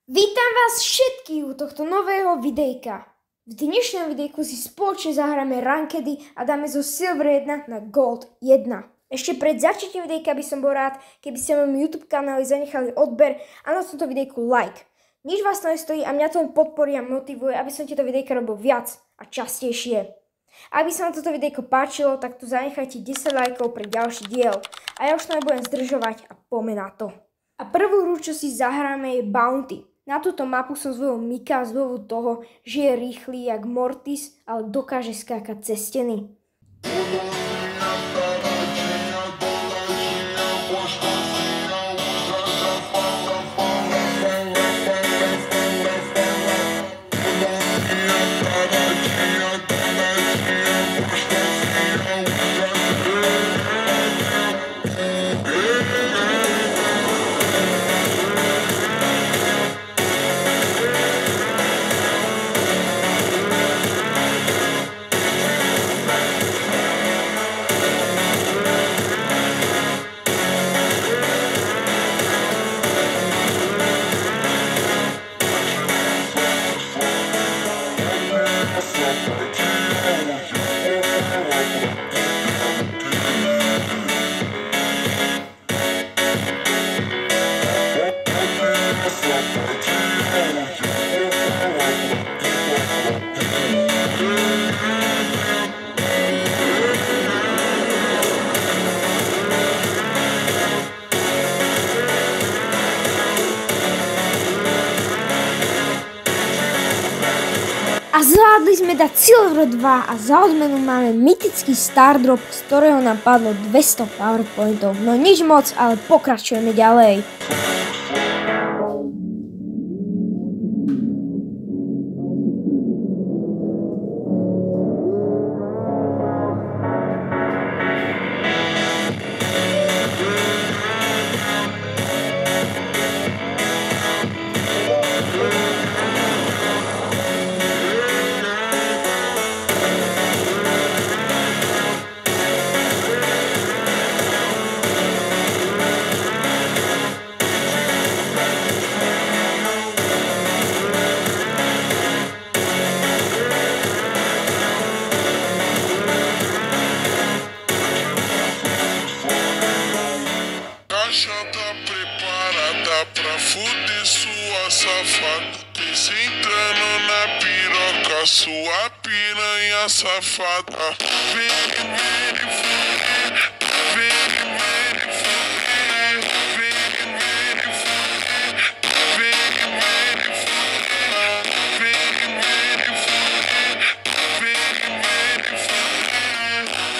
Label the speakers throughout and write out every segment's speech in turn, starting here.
Speaker 1: Vítam vás všetkých u tohto nového videjka. V dnešnom videjku si spoločne zahráme rankedy a dáme zo Silver 1 na Gold 1. Ešte pred začatím videjka by som bol rád, keby ste môjmu YouTube kanáli zanechali odber a na tomto videjku like. Nič vás to nestojí a mňa to podporí a motivuje, aby som tieto videjka robil viac a častejšie. Ak by sa vám toto videjko páčilo, tak tu zanechajte 10 lajkov pre ďalší diel. A ja už to nebudem zdržovať a poďme na to. A prvú hru, čo si zahráme, je Bounty. Na túto mapu som zvolil Mika z dôvodu toho, že je rýchly jak Mortis, ale dokáže skákať cez steny. A zvládli sme dať Silver 2 a za odmenu máme mytický Star Drop, z ktorého nám padlo 200 powerpointov. No nič moc, ale pokračujeme ďalej.
Speaker 2: Caixa tá preparada pra fuder sua safada. Pense entrando na piroca, sua piranha safada. Vem, vem, fuder, vem, vem, fuder, vem, vem, fuder, vem, vem, fuder, vem, vem, fuder, vem, vem, fuder,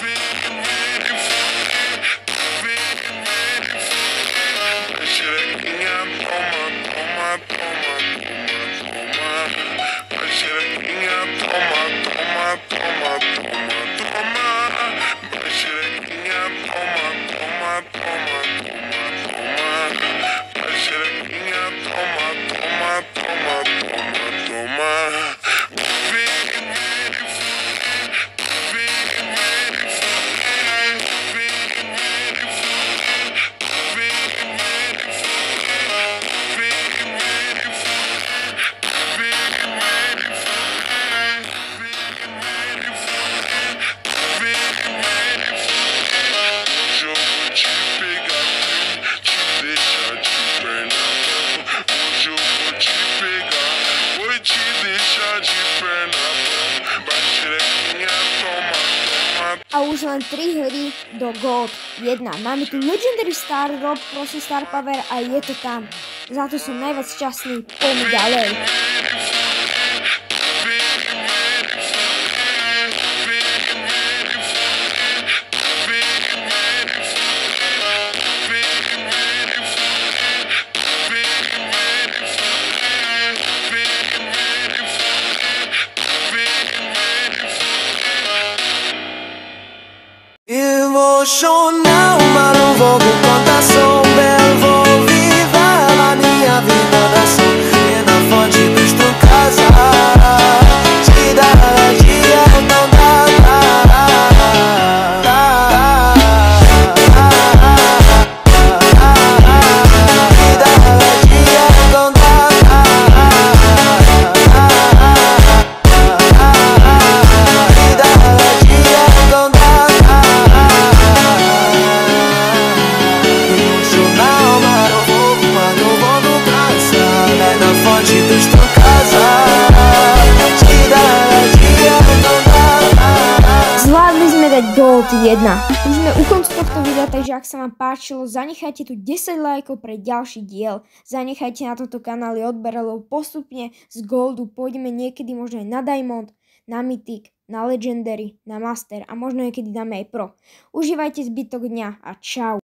Speaker 2: vem, vem, fuder, vem. Xerequinha, toma, toma, toma, toma, toma. A xerequinha, toma, toma, toma, toma, toma. A xerequinha, toma, toma, toma, toma, toma. A xerequinha, toma, toma, toma, toma, toma. Vem, vem, fuder, vem, vem, fuder, vem, vem, fuder, vem, vem, fuder, vem, vem, fuder, vem, vem, fuder, vem, vem, fuder, vem, vem, fuder. Hoje eu vou te pegar, te deixar de perna bamba. Hoje eu vou te pegar, vou te deixar de perna bamba. Vai xerequinha, toma, toma.
Speaker 1: A už len 3 hry do Gold 1. Máme tu Legendary Star Drop, prosím Star Power a je to tam. Za to som najviac šťastný, poďme ďalej.
Speaker 3: Emocional, mas não vou com contação. Belo, vou viver a minha vida da ação. E na fonte dos tu casa, cidade eu não dá. Cidade eu não dá.
Speaker 1: dať Gold 1. Už sme u koncu tohto videa, takže ak sa vám páčilo, zanechajte tu 10 lajkov pre ďalší diel. Zanechajte na tomto kanáli odber, lebo postupne z Goldu pôjdeme niekedy možno aj na Diamond, na Mythic, na Legendary, na Master a možno niekedy dáme aj Pro. Užívajte zbytok dňa a čau.